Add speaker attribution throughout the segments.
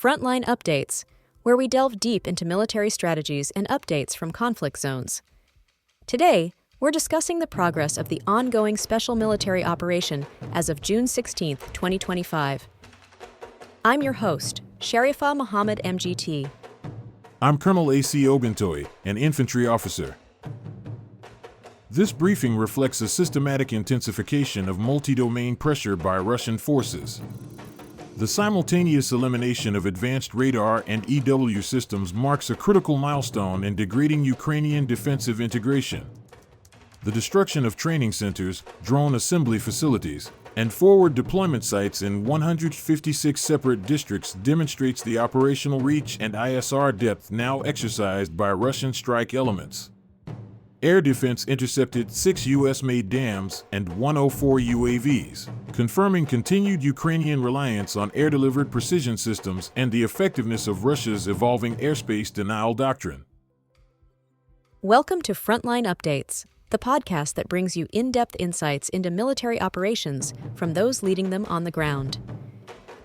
Speaker 1: Frontline Updates, where we delve deep into military strategies and updates from conflict zones. Today, we're discussing the progress of the ongoing special military operation as of June 16, 2025. I'm your host, Sharifa Mohammed MGT.
Speaker 2: I'm Colonel A.C. Ogintoy, an infantry officer. This briefing reflects a systematic intensification of multi-domain pressure by Russian forces. The simultaneous elimination of advanced radar and EW systems marks a critical milestone in degrading Ukrainian defensive integration. The destruction of training centers, drone assembly facilities, and forward deployment sites in 156 separate districts demonstrates the operational reach and ISR depth now exercised by Russian strike elements. Air defense intercepted 6 U.S.-made dams and 104 UAVs, confirming continued Ukrainian reliance on air-delivered precision systems and the effectiveness of Russia's evolving airspace denial doctrine.
Speaker 1: Welcome to Frontline Updates, the podcast that brings you in-depth insights into military operations from those leading them on the ground.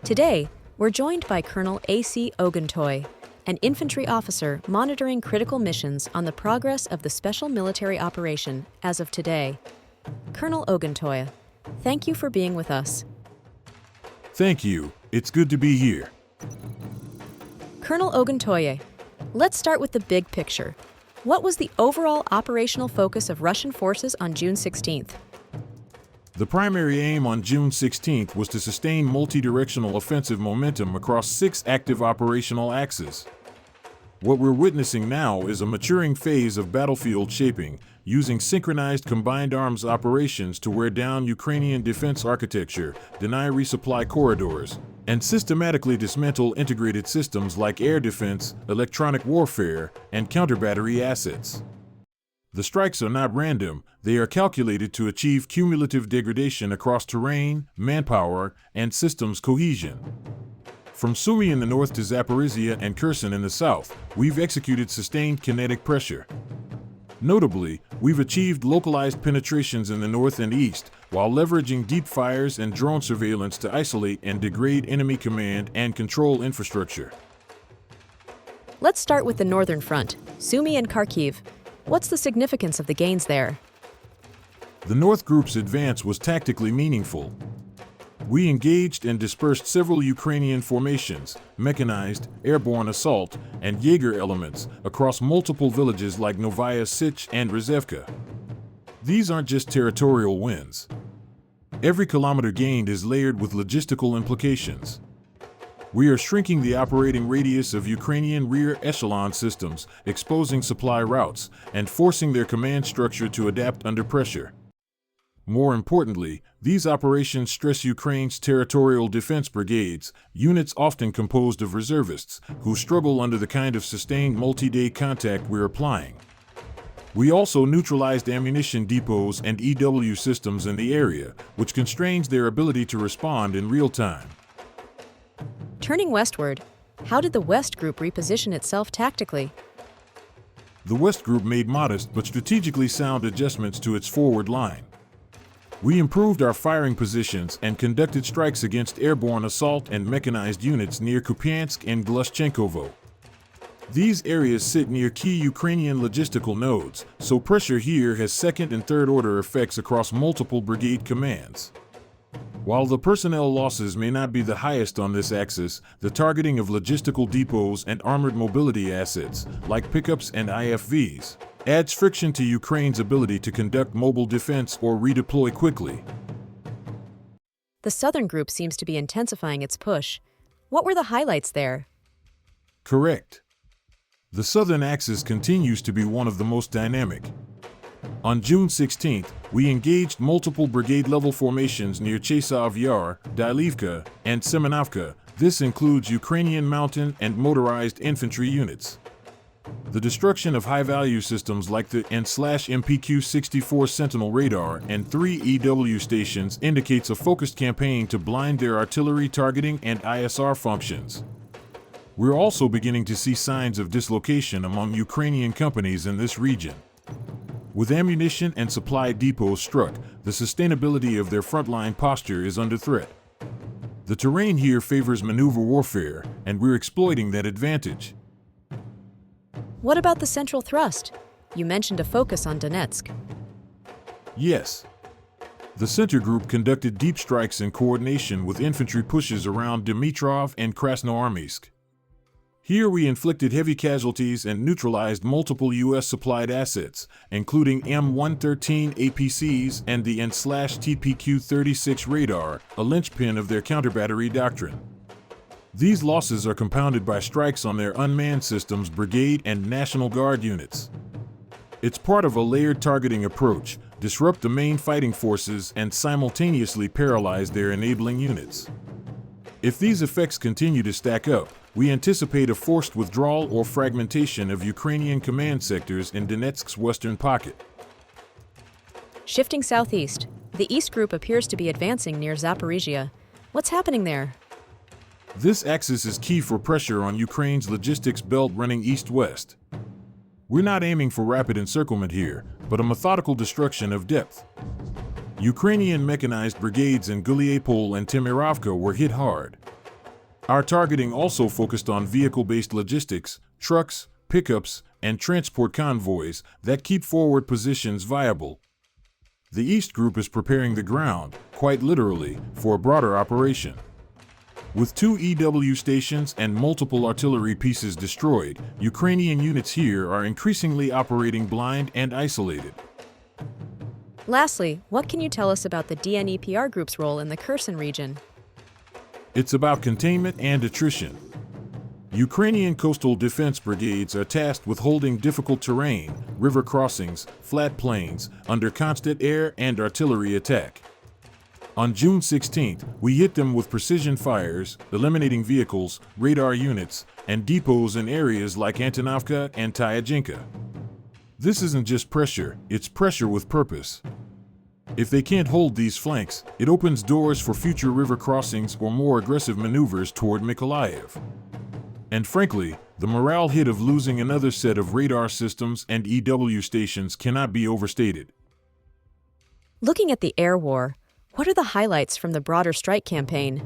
Speaker 1: Today, we're joined by Colonel A.C. Ogintoy, an infantry officer monitoring critical missions on the progress of the special military operation as of today. Colonel Ogintoy, thank you for being with us.
Speaker 2: Thank you. It's good to be here.
Speaker 1: Colonel Ogintoy, let's start with the big picture. What was the overall operational focus of Russian forces on June 16th?
Speaker 2: The primary aim on June 16th was to sustain multi-directional offensive momentum across 6 active operational axes. What we're witnessing now is a maturing phase of battlefield shaping, using synchronized combined arms operations to wear down Ukrainian defense architecture, deny resupply corridors, and systematically dismantle integrated systems like air defense, electronic warfare, and counter-battery assets. The strikes are not random, they are calculated to achieve cumulative degradation across terrain, manpower, and systems cohesion. From Sumy in the north to Zaporizhia and Kherson in the south, we've executed sustained kinetic pressure. Notably, we've achieved localized penetrations in the north and east, while leveraging deep fires and drone surveillance to isolate and degrade enemy command and control infrastructure.
Speaker 1: Let's start with the northern front, Sumy and Kharkiv. What's the significance of the gains there?
Speaker 2: The North Group's advance was tactically meaningful. We engaged and dispersed several Ukrainian formations, mechanized, airborne assault, and Jaeger elements across multiple villages like Novaya Sich and Rizevka. These aren't just territorial wins. Every kilometer gained is layered with logistical implications. We are shrinking the operating radius of Ukrainian rear echelon systems, exposing supply routes, and forcing their command structure to adapt under pressure. More importantly, these operations stress Ukraine's territorial defense brigades, units often composed of reservists, who struggle under the kind of sustained multi-day contact we're applying. We also neutralized ammunition depots and EW systems in the area, which constrains their ability to respond in real time.
Speaker 1: Turning westward, how did the West Group reposition itself tactically?
Speaker 2: The West Group made modest but strategically sound adjustments to its forward line. We improved our firing positions and conducted strikes against airborne assault and mechanized units near Kupiansk and Glushchenkovo. These areas sit near key Ukrainian logistical nodes, so pressure here has second and third order effects across multiple brigade commands. While the personnel losses may not be the highest on this axis, the targeting of logistical depots and armored mobility assets, like pickups and IFVs, adds friction to Ukraine's ability to conduct mobile defense or redeploy quickly.
Speaker 1: The Southern Group seems to be intensifying its push. What were the highlights there?
Speaker 2: Correct. The Southern axis continues to be one of the most dynamic. On June 16th, we engaged multiple brigade-level formations near Chasov Yar, Dylivka, and Semenovka. This includes Ukrainian mountain and motorized infantry units. The destruction of high-value systems like the N/MPQ-64 Sentinel radar and 3 EW stations indicates a focused campaign to blind their artillery targeting and ISR functions. We're also beginning to see signs of dislocation among Ukrainian companies in this region. With ammunition and supply depots struck, the sustainability of their frontline posture is under threat. The terrain here favors maneuver warfare, and we're exploiting that advantage.
Speaker 1: What about the central thrust? You mentioned a focus on Donetsk.
Speaker 2: Yes. The center group conducted deep strikes in coordination with infantry pushes around Dmitrov and Krasnoarmysk. Here we inflicted heavy casualties and neutralized multiple U.S.-supplied assets, including M113 APCs and the N/TPQ-36 radar, a linchpin of their counterbattery doctrine. These losses are compounded by strikes on their unmanned systems brigade and National Guard units. It's part of a layered targeting approach: disrupt the main fighting forces and simultaneously paralyze their enabling units. If these effects continue to stack up, we anticipate a forced withdrawal or fragmentation of Ukrainian command sectors in Donetsk's western pocket.
Speaker 1: Shifting southeast, the East Group appears to be advancing near Zaporizhia. What's happening there?
Speaker 2: This axis is key for pressure on Ukraine's logistics belt running east-west. We're not aiming for rapid encirclement here, but a methodical destruction of depth. Ukrainian mechanized brigades in Guliapol and Timirovka were hit hard. Our targeting also focused on vehicle-based logistics, trucks, pickups, and transport convoys that keep forward positions viable. The East Group is preparing the ground, quite literally, for a broader operation. With 2 EW stations and multiple artillery pieces destroyed, Ukrainian units here are increasingly operating blind and isolated.
Speaker 1: Lastly, what can you tell us about the DNEPR Group's role in the Kherson region?
Speaker 2: It's about containment and attrition. Ukrainian coastal defense brigades are tasked with holding difficult terrain, river crossings, flat plains, under constant air and artillery attack. On June 16th, we hit them with precision fires, eliminating vehicles, radar units, and depots in areas like Antonovka and Tyazhenka. This isn't just pressure, it's pressure with purpose. If they can't hold these flanks, it opens doors for future river crossings or more aggressive maneuvers toward Mykolaiv. And frankly, the morale hit of losing another set of radar systems and EW stations cannot be overstated.
Speaker 1: Looking at the air war, what are the highlights from the broader strike campaign?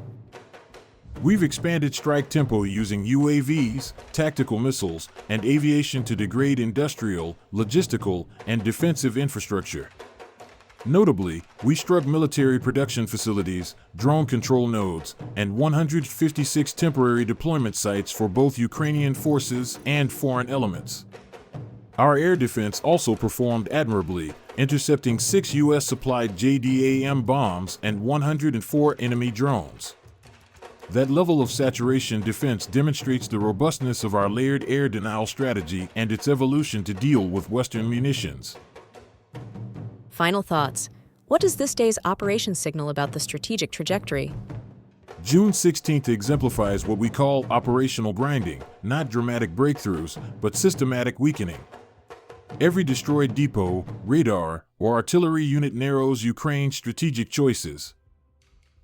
Speaker 2: We've expanded strike tempo using UAVs, tactical missiles, and aviation to degrade industrial, logistical, and defensive infrastructure. Notably, we struck military production facilities, drone control nodes, and 156 temporary deployment sites for both Ukrainian forces and foreign elements. Our air defense also performed admirably, intercepting 6 U.S.-supplied JDAM bombs and 104 enemy drones. That level of saturation defense demonstrates the robustness of our layered air denial strategy and its evolution to deal with Western munitions.
Speaker 1: Final thoughts. What does this day's operation signal about the strategic trajectory?
Speaker 2: June 16th exemplifies what we call operational grinding, not dramatic breakthroughs, but systematic weakening. Every destroyed depot, radar, or artillery unit narrows Ukraine's strategic choices.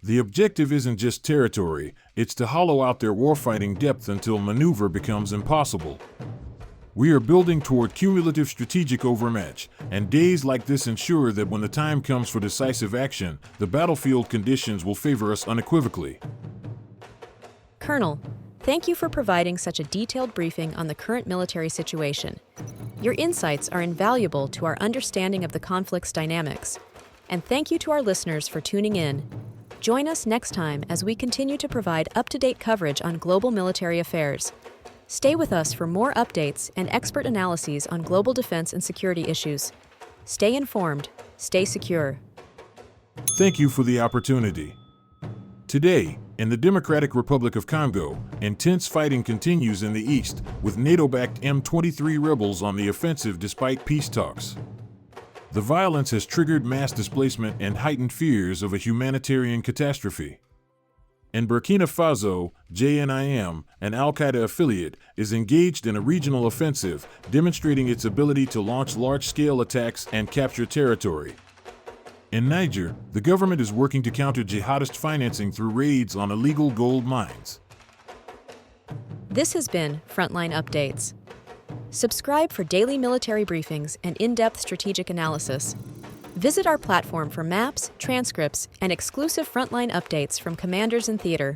Speaker 2: The objective isn't just territory, it's to hollow out their warfighting depth until maneuver becomes impossible. We are building toward cumulative strategic overmatch, and days like this ensure that when the time comes for decisive action, the battlefield conditions will favor us unequivocally.
Speaker 1: Colonel, thank you for providing such a detailed briefing on the current military situation. Your insights are invaluable to our understanding of the conflict's dynamics. And thank you to our listeners for tuning in. Join us next time as we continue to provide up-to-date coverage on global military affairs. Stay with us for more updates and expert analyses on global defense and security issues. Stay informed, stay secure.
Speaker 2: Thank you for the opportunity. Today, in the Democratic Republic of Congo, intense fighting continues in the east, with NATO-backed M23 rebels on the offensive despite peace talks. The violence has triggered mass displacement and heightened fears of a humanitarian catastrophe. In Burkina Faso, JNIM, an al-Qaeda affiliate, is engaged in a regional offensive, demonstrating its ability to launch large-scale attacks and capture territory. In Niger, the government is working to counter jihadist financing through raids on illegal gold mines.
Speaker 1: This has been Frontline Updates. Subscribe for daily military briefings and in-depth strategic analysis. Visit our platform for maps, transcripts, and exclusive frontline updates from commanders in theater.